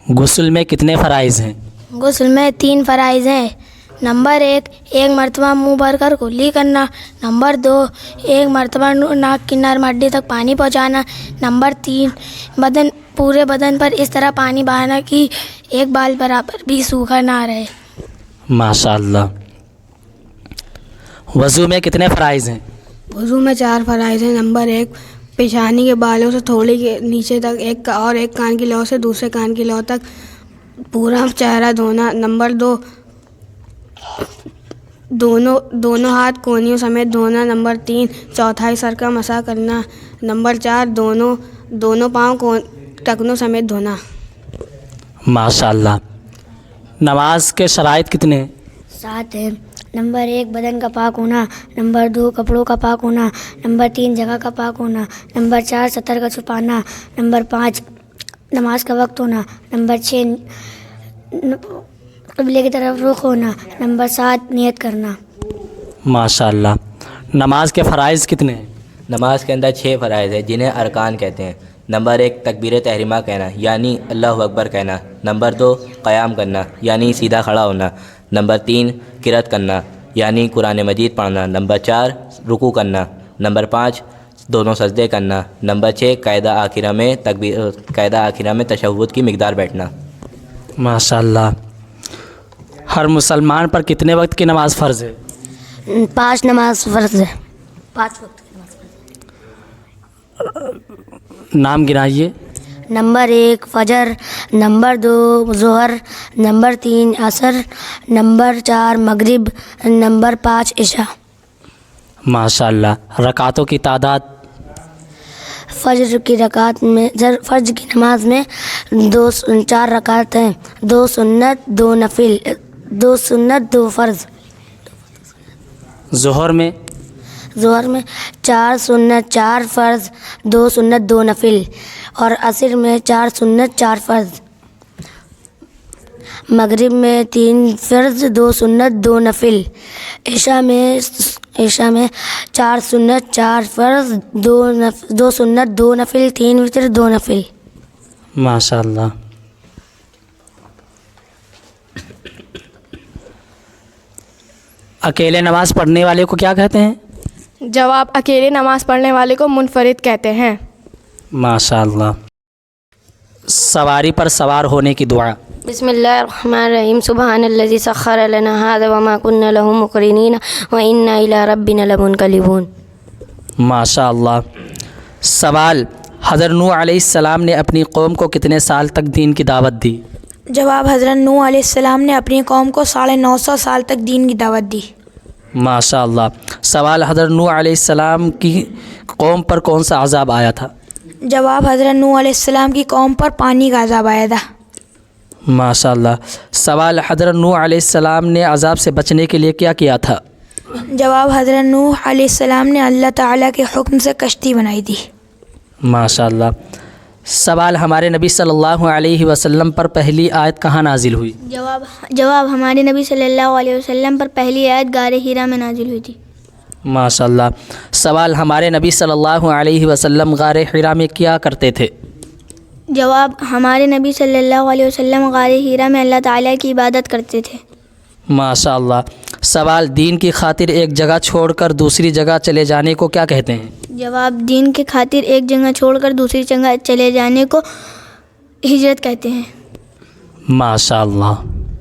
غسل میں کتنے فرائض ہیں؟ غسل میں 3 فرائض ہیں۔ نمبر 1 ایک مرتبہ منہ بھر کر کلی کرنا۔ نمبر 2 ایک مرتبہ ناک کی نرم ہڈی تک پانی پہنچانا۔ نمبر 3 پورے بدن پر اس طرح پانی بہانا کہ ایک بال برابر بھی سوکھا نہ رہے۔ ماشاء اللہ۔ وضو میں کتنے فرائض ہیں؟ وضو میں 4 فرائض ہیں۔ نمبر 1 پیشانی کے بالوں سے تھوڑی کے نیچے تک ایک کان کی لو سے دوسرے کان کی لو تک پورا چہرہ دھونا۔ نمبر 2 دونوں ہاتھ کونیوں سمیت دھونا۔ نمبر 3 چوتھائی سر کا مسح کرنا۔ نمبر 4 دونوں پاؤں ٹکنوں سمیت دھونا۔ ماشاء اللہ۔ نماز کے شرائط کتنے ہیں؟ 7 ہیں۔ نمبر 1 بدن کا پاک ہونا۔ نمبر 2 کپڑوں کا پاک ہونا۔ نمبر 3 جگہ کا پاک ہونا۔ نمبر 4 سطر کا چھپانا۔ نمبر 5 نماز کا وقت ہونا۔ نمبر 6 قبلے کی طرف رخ ہونا۔ نمبر 7 نیت کرنا۔ ماشاء اللہ۔ نماز کے فرائض کتنے ہیں؟ نماز کے اندر 6 فرائض ہیں جنہیں ارکان کہتے ہیں۔ نمبر 1 تکبیر تحریمہ کہنا یعنی اللہ اکبر کہنا۔ نمبر 2 قیام کرنا یعنی سیدھا کھڑا ہونا۔ نمبر 3 قرأت کرنا یعنی قرآن مجید پڑھنا۔ نمبر 4 رکوع کرنا۔ نمبر 5 دونوں سجدے کرنا۔ نمبر 6 قاعدہ آخرہ میں تشہد کی مقدار بیٹھنا۔ ماشاء اللہ۔ ہر مسلمان پر کتنے وقت کی نماز فرض ہے؟ 5 نماز فرض ہے۔ 5 وقت کی نماز فرض ہے۔ نام گنائیے۔ نمبر 1 فجر۔ نمبر 2 ظہر۔ نمبر 3 عصر۔ نمبر 4 مغرب۔ نمبر 5 عشاء۔ ماشاء اللہ۔ رکعتوں کی تعداد؟ فجر کی نماز میں 4 رکعت ہیں، 2 سنت 2 نفل، 2 سنت 2 فرض۔ ظہر میں 4 سنت 4 فرض، 2 سنت 2 نفل، اور عصر میں 4 سنت 4 فرض۔ مغرب میں 3 فرض 2 سنت 2 نفل۔ عشاء میں 4 سنت 4 فرض، 2 سنت 2 نفل، 3 وتر 2 نفل۔ ماشاء اللہ۔ اکیلے نماز پڑھنے والے کو کیا کہتے ہیں؟ جواب اکیلے نماز پڑھنے والے کو منفرد کہتے ہیں۔ ماشاء اللہ۔ سواری پر سوار ہونے کی دعا؟ بسم اللہ الرحمن الرحیم، سبحان الذی سخر لنا ھذا وما كنا له مقرنین وإنا إلی ربنا لمنقلبون۔ ماشاء اللہ۔ سوال: حضرت نوح علیہ السلام نے اپنی قوم کو کتنے سال تک دین کی دعوت دی؟ جواب حضرت نوح علیہ السلام نے اپنی قوم کو 950 سال تک دین کی دعوت دی۔ ماشاء اللہ۔ سوال: حضرت نوح علیہ السلام کی قوم پر کون سا عذاب آیا تھا؟ جواب حضرت نوح علیہ السلام کی قوم پر پانی کا عذاب آیا تھا۔ ماشاء اللہ۔ سوال: حضرت نوح علیہ السلام نے عذاب سے بچنے کے لیے کیا کیا تھا؟ جواب حضرت نوح علیہ السلام نے اللہ تعالیٰ کے حکم سے کشتی بنائی تھی۔ ماشاء اللہ۔ سوال: ہمارے نبی صلی اللہ علیہ وسلم پر پہلی آیت کہاں نازل ہوئی؟ جواب ہمارے نبی صلی اللہ علیہ وسلم پر پہلی آیت غار حرا میں نازل ہوئی تھی۔ ماشاء اللہ۔ سوال: ہمارے نبی صلی اللہ علیہ وسلم غار حرا میں کیا کرتے تھے؟ جواب ہمارے نبی صلی اللہ علیہ وسلم غار حرا میں اللہ تعالیٰ کی عبادت کرتے تھے۔ ماشاء اللہ۔ سوال: دین کی خاطر ایک جگہ چھوڑ کر دوسری جگہ چلے جانے کو کیا کہتے ہیں؟ جواب دین کی خاطر ایک جگہ چھوڑ کر دوسری جگہ چلے جانے کو ہجرت کہتے ہیں۔ ماشاء اللہ۔